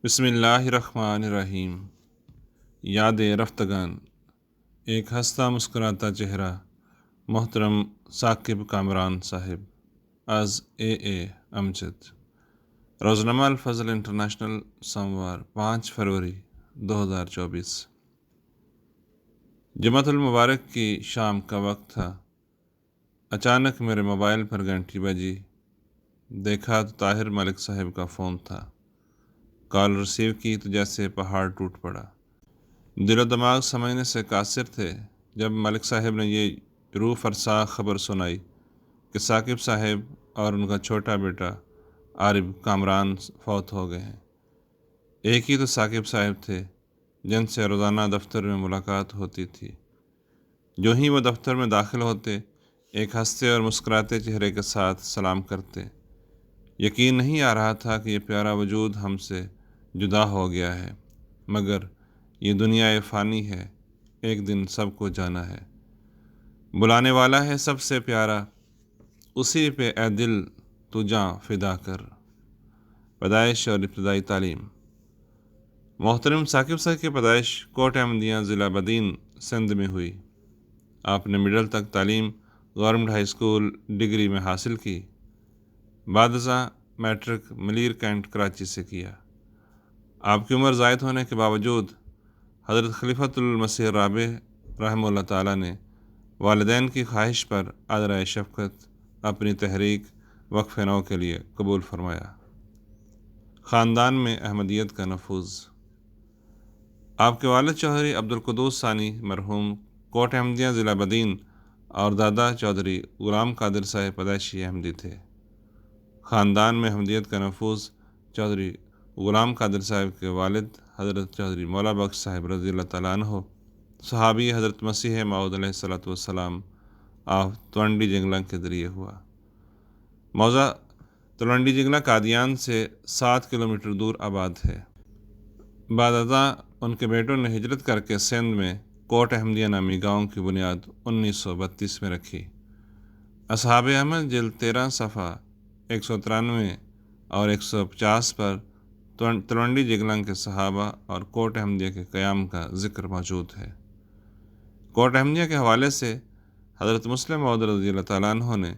بسم اللہ الرحمن الرحیم۔ یاد رفتگان، ایک ہنستا مسکراتا چہرہ، محترم ثاقب کامران صاحب، از اے امجد۔ روزنامہ الفضل انٹرنیشنل، سوموار 5 فروری 2024۔ جمعۃ المبارک کی شام کا وقت تھا۔ اچانک میرے موبائل پر گھنٹی بجی۔ دیکھا تو طاہر ملک صاحب کا فون تھا۔ کال ریسیو کی تو جیسے پہاڑ ٹوٹ پڑا۔ دل و دماغ سمجھنے سے قاصر تھے جب ملک صاحب نے یہ روح فرسا خبر سنائی کہ ثاقب صاحب اور ان کا چھوٹا بیٹا عارب کامران فوت ہو گئے ہیں۔ ایک ہی تو ثاقب صاحب تھے جن سے روزانہ دفتر میں ملاقات ہوتی تھی۔ جو ہی وہ دفتر میں داخل ہوتے، ایک ہنستے اور مسکراتے چہرے کے ساتھ سلام کرتے۔ یقین نہیں آ رہا تھا کہ یہ پیارا وجود ہم سے جدا ہو گیا ہے، مگر یہ دنیا فانی ہے، ایک دن سب کو جانا ہے۔ بلانے والا ہے سب سے پیارا، اسی پہ اے دل تو جاں فدا کر۔ پیدائش اور ابتدائی تعلیم۔ محترم ثاقب صاحب کی پیدائش کوٹ احمدیہ، ضلع بدین، سندھ میں ہوئی۔ آپ نے مڈل تک تعلیم گورنمنٹ ہائی اسکول ڈگری میں حاصل کی۔ بعد ازاں میٹرک ملیر کینٹ کراچی سے کیا۔ آپ کی عمر زائد ہونے کے باوجود حضرت خلیفۃ المسیح الرابع رحمہ اللہ تعالیٰ نے والدین کی خواہش پر آذرۂ شفقت اپنی تحریک وقف نو کے لیے قبول فرمایا۔ خاندان میں احمدیت کا نفوذ۔ آپ کے والد چوہدری عبدالقدوس ثانی مرحوم کوٹ احمدیہ، ضلع بدین، اور دادا چوہدری غلام قادر صاحب پیدائشی احمدی تھے۔ خاندان میں احمدیت کا نفوذ۔ چوہدری غلام قادر صاحب کے والد حضرت چوہدری مولا بخش صاحب رضی اللہ تعالیٰ عنہ صحابی حضرت مسیح موعود علیہ الصلوۃ والسلام آف تلونڈی جنگلہ کے ذریعے ہوا۔ موضع تلونڈی جنگلہ قادیان سے 7 کلومیٹر دور آباد ہے۔ بعد ازاں ان کے بیٹوں نے ہجرت کر کے سندھ میں کوٹ احمدیہ نامی گاؤں کی بنیاد 1932 میں رکھی۔ اصحاب احمد جلد 13 صفحہ 193 اور 150 پر تلونڈی جنگلہ کے صحابہ اور کوٹ احمدیہ کے قیام کا ذکر موجود ہے۔ کوٹ احمدیہ کے حوالے سے حضرت مسلم موعود رضی اللہ تعالیٰ عنہ نے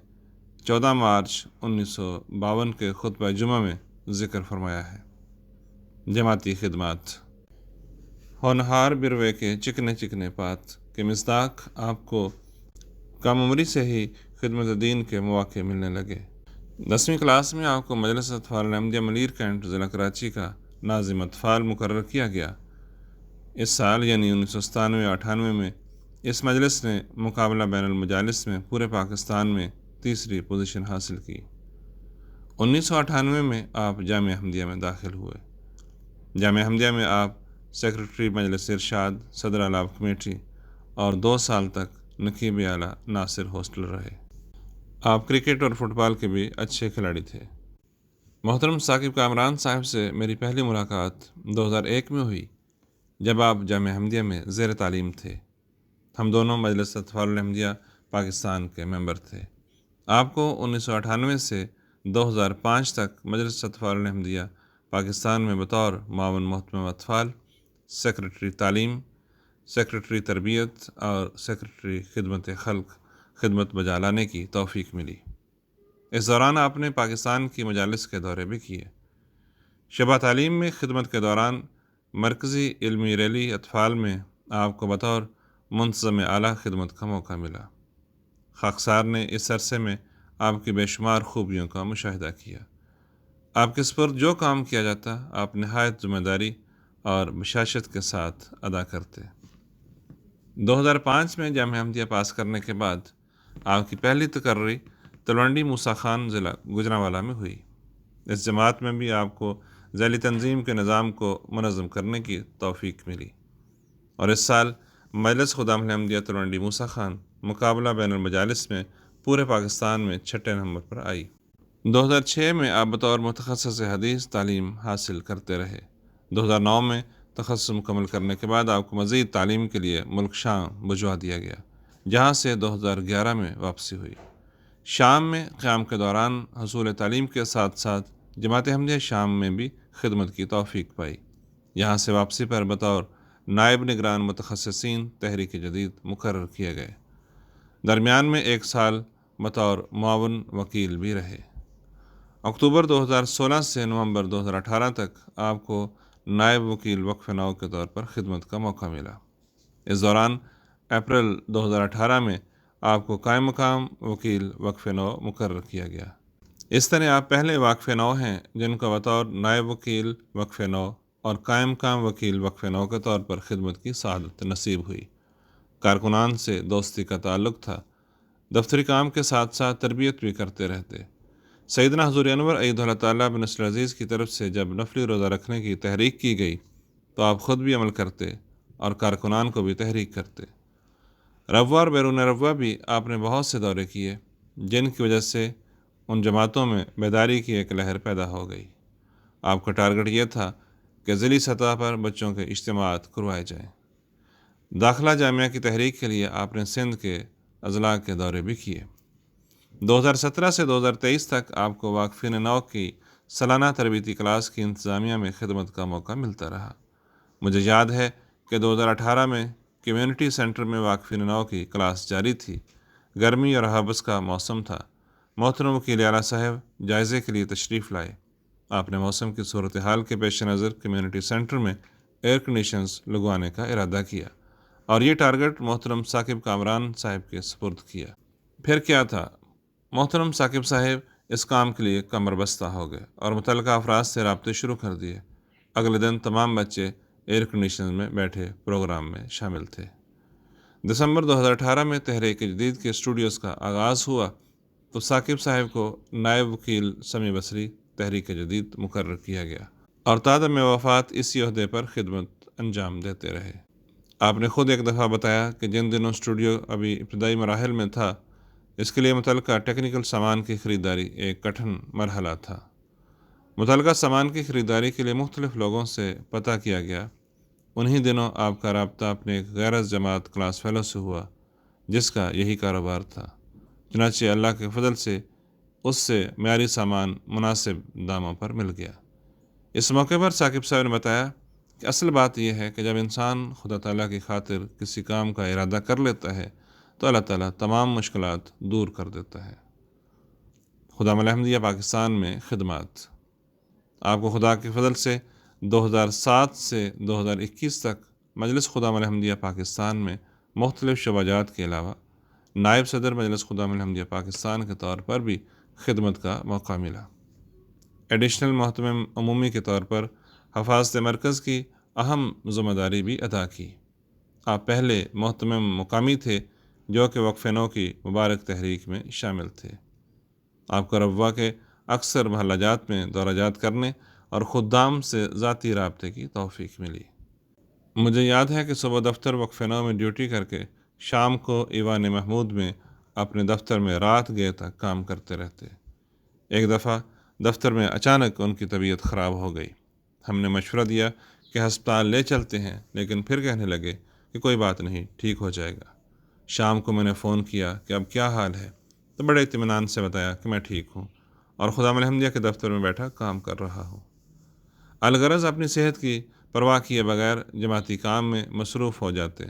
14 مارچ 1952 کے خطبہ جمعہ میں ذکر فرمایا ہے۔ جماعتی خدمات۔ ہونہار بروے کے چکنے چکنے پات کے مصداق آپ کو کم عمری سے ہی خدمت دین کے مواقع ملنے لگے۔ 10ویں کلاس میں آپ کو مجلس اطفال احمدیہ ملیر کینٹ، ضلع کراچی کا ناظم اطفال مقرر کیا گیا۔ اس سال یعنی 1997-98 میں اس مجلس نے مقابلہ بین المجالس میں پورے پاکستان میں تیسری پوزیشن حاصل کی۔ 1998 میں آپ جامعہ احمدیہ میں داخل ہوئے۔ جامعہ احمدیہ میں آپ سیکرٹری مجلس ارشاد، صدر الاپ کمیٹی اور 2 سال تک نقیب اعلیٰ ناصر ہاسٹل رہے۔ آپ کرکٹ اور فٹ بال کے بھی اچھے کھلاڑی تھے۔ محترم ثاقب کامران صاحب سے میری پہلی ملاقات 2001 میں ہوئی جب آپ جامعہ احمدیہ میں زیر تعلیم تھے۔ ہم دونوں مجلس اطفال احمدیہ پاکستان کے ممبر تھے۔ آپ کو 1998 سے 2005 تک مجلس اطفال احمدیہ پاکستان میں بطور معاون محتمم اطفال، سیکرٹری تعلیم، سیکرٹری تربیت اور سیکرٹری خدمت خلق خدمت بجا لانے کی توفیق ملی۔ اس دوران آپ نے پاکستان کی مجالس کے دورے بھی کیے۔ شعبہ تعلیم میں خدمت کے دوران مرکزی علمی ریلی اطفال میں آپ کو بطور منتظم اعلیٰ خدمت کا موقع ملا۔ خاکسار نے اس عرصے میں آپ کی بے شمار خوبیوں کا مشاہدہ کیا۔ آپ کے سپرد جو کام کیا جاتا آپ نہایت ذمہ داری اور بشاشت کے ساتھ ادا کرتے۔ 2005 میں جامعہ احمدیہ پاس کرنے کے بعد آپ کی پہلی تقرری تلونڈی موسیٰ خان، ضلع گوجرانوالہ میں ہوئی۔ اس جماعت میں بھی آپ کو ذیلی تنظیم کے نظام کو منظم کرنے کی توفیق ملی، اور اس سال مجلس خدام احمدیہ تلونڈی موسیٰ خان مقابلہ بین المجالس میں پورے پاکستان میں 6 نمبر پر آئی۔ 2006 میں آپ بطور متخصص حدیث تعلیم حاصل کرتے رہے۔ 2009 میں تخصص مکمل کرنے کے بعد آپ کو مزید تعلیم کے لیے ملک شام بھجوا دیا گیا، جہاں سے 2011 میں واپسی ہوئی۔ شام میں قیام کے دوران حصول تعلیم کے ساتھ ساتھ جماعت احمدیہ شام میں بھی خدمت کی توفیق پائی۔ یہاں سے واپسی پر بطور نائب نگران متخصصین تحریک جدید مقرر کیے گئے۔ درمیان میں 1 سال بطور معاون وکیل بھی رہے۔ اکتوبر 2016 سے نومبر 2018 تک آپ کو نائب وکیل وقف نو کے طور پر خدمت کا موقع ملا۔ اس دوران اپریل 2018 میں آپ کو قائم مقام وکیل وقف نو مقرر کیا گیا۔ اس طرح آپ پہلے واقف نو ہیں جن کو بطور نائب وکیل وقف نو اور قائم مقام وکیل وقف نو کے طور پر خدمت کی سعادت نصیب ہوئی۔ کارکنان سے دوستی کا تعلق تھا، دفتری کام کے ساتھ ساتھ تربیت بھی کرتے رہتے۔ سیدنا حضور انور ایدہ اللہ تعالیٰ بن نصر العزیز کی طرف سے جب نفلی روزہ رکھنے کی تحریک کی گئی تو آپ خود بھی عمل کرتے اور کارکنان کو بھی تحریک کرتے۔ روا اور بیرون روا بھی آپ نے بہت سے دورے کیے جن کی وجہ سے ان جماعتوں میں بیداری کی ایک لہر پیدا ہو گئی۔ آپ کا ٹارگٹ یہ تھا کہ ضلعی سطح پر بچوں کے اجتماعات کروائے جائیں۔ داخلہ جامعہ کی تحریک کے لیے آپ نے سندھ کے اضلاع کے دورے بھی کیے۔ 2017 سے 2023 تک آپ کو واقفین نو کی سالانہ تربیتی کلاس کی انتظامیہ میں خدمت کا موقع ملتا رہا۔ مجھے یاد ہے کہ 2018 میں کمیونٹی سینٹر میں واقفین نو کی کلاس جاری تھی۔ گرمی اور حبس کا موسم تھا۔ محترم وکیل اعلیٰ صاحب جائزے کے لیے تشریف لائے۔ آپ نے موسم کی صورتحال کے پیش نظر کمیونٹی سینٹر میں ایئر کنڈیشنز لگوانے کا ارادہ کیا اور یہ ٹارگٹ محترم ثاقب کامران صاحب کے سپرد کیا۔ پھر کیا تھا، محترم ثاقب صاحب اس کام کے لیے کمر بستہ ہو گئے اور متعلقہ افراد سے رابطے شروع کر دیے۔ اگلے دن تمام بچے ایئر کنڈیشن میں بیٹھے پروگرام میں شامل تھے۔ دسمبر 2018 میں تحریک جدید کے اسٹوڈیوز کا آغاز ہوا تو ثاقب صاحب کو نائب وکیل سمیع بصری تحریک جدید مقرر کیا گیا اور تادم وفات اسی عہدے پر خدمت انجام دیتے رہے۔ آپ نے خود ایک دفعہ بتایا کہ جن دنوں اسٹوڈیو ابھی ابتدائی مراحل میں تھا، اس کے لیے متعلقہ ٹیکنیکل سامان کی خریداری ایک کٹھن مرحلہ تھا۔ متعلقہ سامان کی خریداری کے لیے مختلف لوگوں سے پتہ کیا گیا۔ انہی دنوں آپ کا رابطہ اپنے ایک غیر جماعت کلاس فیلو سے ہوا جس کا یہی کاروبار تھا۔ چنانچہ اللہ کے فضل سے اس سے معیاری سامان مناسب داموں پر مل گیا۔ اس موقع پر ثاقب صاحب نے بتایا کہ اصل بات یہ ہے کہ جب انسان خدا تعالیٰ کی خاطر کسی کام کا ارادہ کر لیتا ہے تو اللہ تعالیٰ تمام مشکلات دور کر دیتا ہے۔ خدامہ الحمدیہ پاکستان میں خدمات۔ آپ کو خدا کے فضل سے 2007 سے 2021 تک مجلس خدامہ الحمدیہ پاکستان میں مختلف شعبہ جات کے علاوہ نائب صدر مجلس خدامہ الحمدیہ پاکستان کے طور پر بھی خدمت کا موقع ملا۔ ایڈیشنل محتمم عمومی کے طور پر حفاظت مرکز کی اہم ذمہ داری بھی ادا کی۔ آپ پہلے محتمم مقامی تھے جو کہ وقف نو کی مبارک تحریک میں شامل تھے۔ آپ کو روا کے اکثر محلہ جات میں دورہ جات کرنے اور خدام سے ذاتی رابطے کی توفیق ملی۔ مجھے یاد ہے کہ صبح دفتر وقف نو میں ڈیوٹی کر کے شام کو ایوان محمود میں اپنے دفتر میں رات گئے تک کام کرتے رہتے۔ ایک دفعہ دفتر میں اچانک ان کی طبیعت خراب ہو گئی۔ ہم نے مشورہ دیا کہ ہسپتال لے چلتے ہیں، لیکن پھر کہنے لگے کہ کوئی بات نہیں، ٹھیک ہو جائے گا۔ شام کو میں نے فون کیا کہ اب کیا حال ہے، تو بڑے اطمینان سے بتایا کہ میں ٹھیک ہوں اور خدامہ الحمدیہ کے دفتر میں بیٹھا کام کر رہا ہوں۔ الغرض اپنی صحت کی پرواہ کیے بغیر جماعتی کام میں مصروف ہو جاتے۔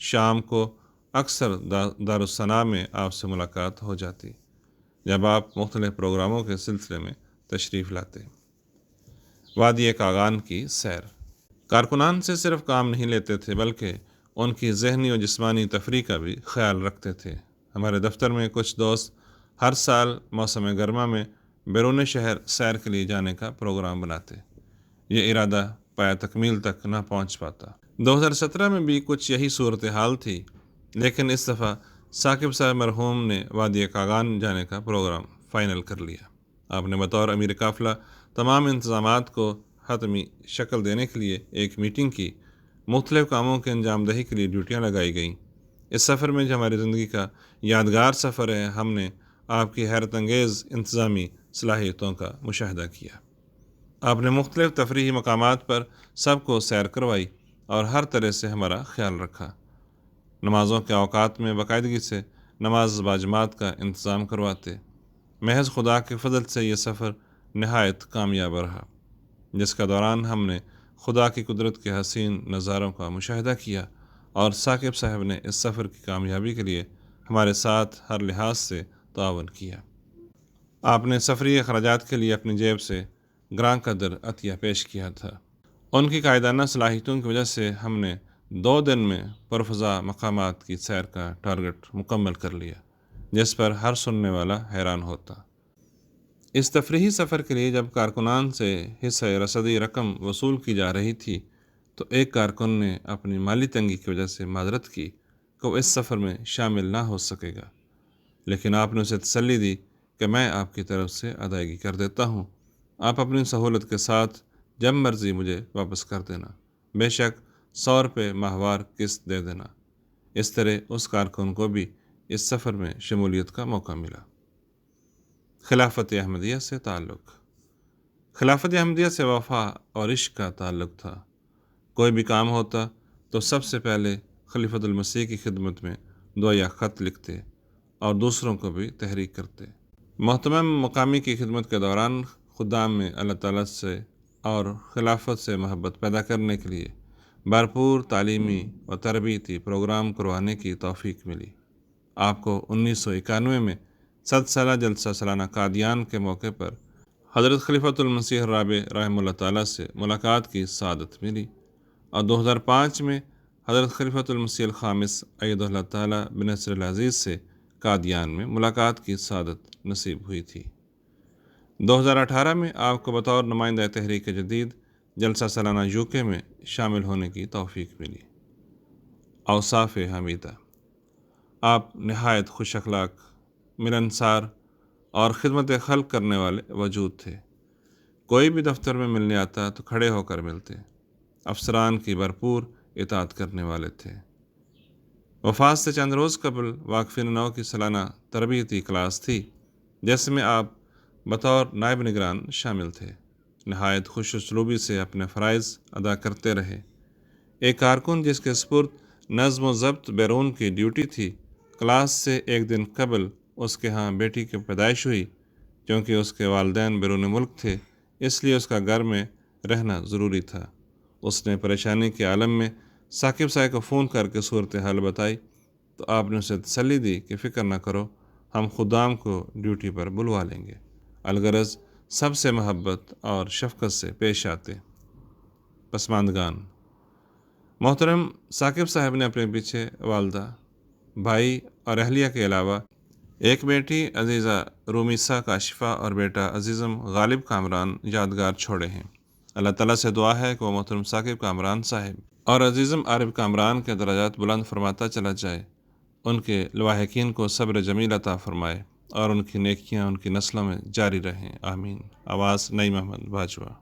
شام کو اکثر دارالثنا میں آپ سے ملاقات ہو جاتی جب آپ مختلف پروگراموں کے سلسلے میں تشریف لاتے۔ وادی کاغان کی سیر۔ کارکنان سے صرف کام نہیں لیتے تھے بلکہ ان کی ذہنی و جسمانی تفریح کا بھی خیال رکھتے تھے۔ ہمارے دفتر میں کچھ دوست ہر سال موسم گرما میں بیرون شہر سیر کے لیے جانے کا پروگرام بناتے۔ یہ ارادہ پایا تکمیل تک نہ پہنچ پاتا۔ 2017 میں بھی کچھ یہی صورتحال تھی، لیکن اس دفعہ ثاقب صاحب مرحوم نے وادی کاغان جانے کا پروگرام فائنل کر لیا۔ آپ نے بطور امیر قافلہ تمام انتظامات کو حتمی شکل دینے کے لیے ایک میٹنگ کی۔ مختلف کاموں کے انجام دہی کے لیے ڈیوٹیاں لگائی گئیں۔ اس سفر میں جو ہماری زندگی کا یادگار سفر ہے، ہم نے آپ کی حیرت انگیز انتظامی صلاحیتوں کا مشاہدہ کیا۔ آپ نے مختلف تفریحی مقامات پر سب کو سیر کروائی اور ہر طرح سے ہمارا خیال رکھا۔ نمازوں کے اوقات میں باقاعدگی سے نماز باجماعت کا انتظام کرواتے۔ محض خدا کے فضل سے یہ سفر نہایت کامیاب رہا۔ جس کا دوران ہم نے خدا کی قدرت کے حسین نظاروں کا مشاہدہ کیا اور ثاقب صاحب نے اس سفر کی کامیابی کے لیے ہمارے ساتھ ہر لحاظ سے تعاون کیا۔ آپ نے سفری اخراجات کے لیے اپنی جیب سے گراں قدر عطیہ پیش کیا تھا۔ ان کی قائدانہ صلاحیتوں کی وجہ سے ہم نے 2 دن میں پرفضا مقامات کی سیر کا ٹارگٹ مکمل کر لیا، جس پر ہر سننے والا حیران ہوتا۔ اس تفریحی سفر کے لیے جب کارکنان سے حصہ رسدی رقم وصول کی جا رہی تھی تو ایک کارکن نے اپنی مالی تنگی کی وجہ سے معذرت کی کہ وہ اس سفر میں شامل نہ ہو سکے گا، لیکن آپ نے اسے تسلی دی کہ میں آپ کی طرف سے ادائیگی کر دیتا ہوں، آپ اپنی سہولت کے ساتھ جب مرضی مجھے واپس کر دینا، بے شک 100 روپے ماہوار قسط دے دینا۔ اس طرح اس کارکن کو بھی اس سفر میں شمولیت کا موقع ملا۔ خلافت احمدیہ سے تعلق۔ خلافت احمدیہ سے وفا اور عشق کا تعلق تھا۔ کوئی بھی کام ہوتا تو سب سے پہلے خلیفۃ المسیح کی خدمت میں دعا یا خط لکھتے اور دوسروں کو بھی تحریک کرتے۔ محتمم مقامی کی خدمت کے دوران خدام میں اللہ تعالیٰ سے اور خلافت سے محبت پیدا کرنے کے لیے بھرپور تعلیمی و تربیتی پروگرام کروانے کی توفیق ملی۔ آپ کو 1991 میں 100 سالہ جلسہ سالانہ قادیان کے موقع پر حضرت خلیفۃ المسیح الرابع رحمہ اللہ تعالیٰ سے ملاقات کی سعادت ملی، اور 2005 میں حضرت خلیفۃ المسیح الخامس ایدہ اللہ تعالیٰ بنصر العزیز سے قادیان میں ملاقات کی سعادت نصیب ہوئی تھی۔ 2018 میں آپ کو بطور نمائندہ تحریک جدید جلسہ سالانہ UK میں شامل ہونے کی توفیق ملی۔ اوصاف حمیدہ۔ آپ نہایت خوش اخلاق، ملنسار اور خدمت خلق کرنے والے وجود تھے۔ کوئی بھی دفتر میں ملنے آتا تو کھڑے ہو کر ملتے۔ افسران کی بھرپور اطاعت کرنے والے تھے۔ وفات سے چند روز قبل واقفین نو کی سالانہ تربیتی کلاس تھی، جس میں آپ بطور نائب نگران شامل تھے۔ نہایت خوش اسلوبی سے اپنے فرائض ادا کرتے رہے۔ ایک کارکن جس کے سپرد نظم و ضبط بیرون کی ڈیوٹی تھی، کلاس سے ایک دن قبل اس کے ہاں بیٹی کی پیدائش ہوئی۔ کیونکہ اس کے والدین بیرون ملک تھے، اس لیے اس کا گھر میں رہنا ضروری تھا۔ اس نے پریشانی کے عالم میں ثاقب صاحب کو فون کر کے صورتحال بتائی تو آپ نے اسے تسلی دی کہ فکر نہ کرو، ہم خدام کو ڈیوٹی پر بلوا لیں گے، الغرض سب سے محبت اور شفقت سے پیش آتے۔ پسماندگان۔ محترم ثاقب صاحب نے اپنے پیچھے والدہ، بھائی اور اہلیہ کے علاوہ ایک بیٹی عزیزہ رومیسا کاشفہ اور بیٹا عزیزم غالب کامران یادگار چھوڑے ہیں۔ اللہ تعالیٰ سے دعا ہے کہ وہ محترم ثاقب کامران صاحب اور عزیزم عارف کامران کے درجات بلند فرماتا چلا جائے، ان کے لواحقین کو صبر جمیل عطا فرمائے اور ان کی نیکیاں ان کی نسلوں میں جاری رہیں، آمین۔ آواز نعیم احمد باجوہ۔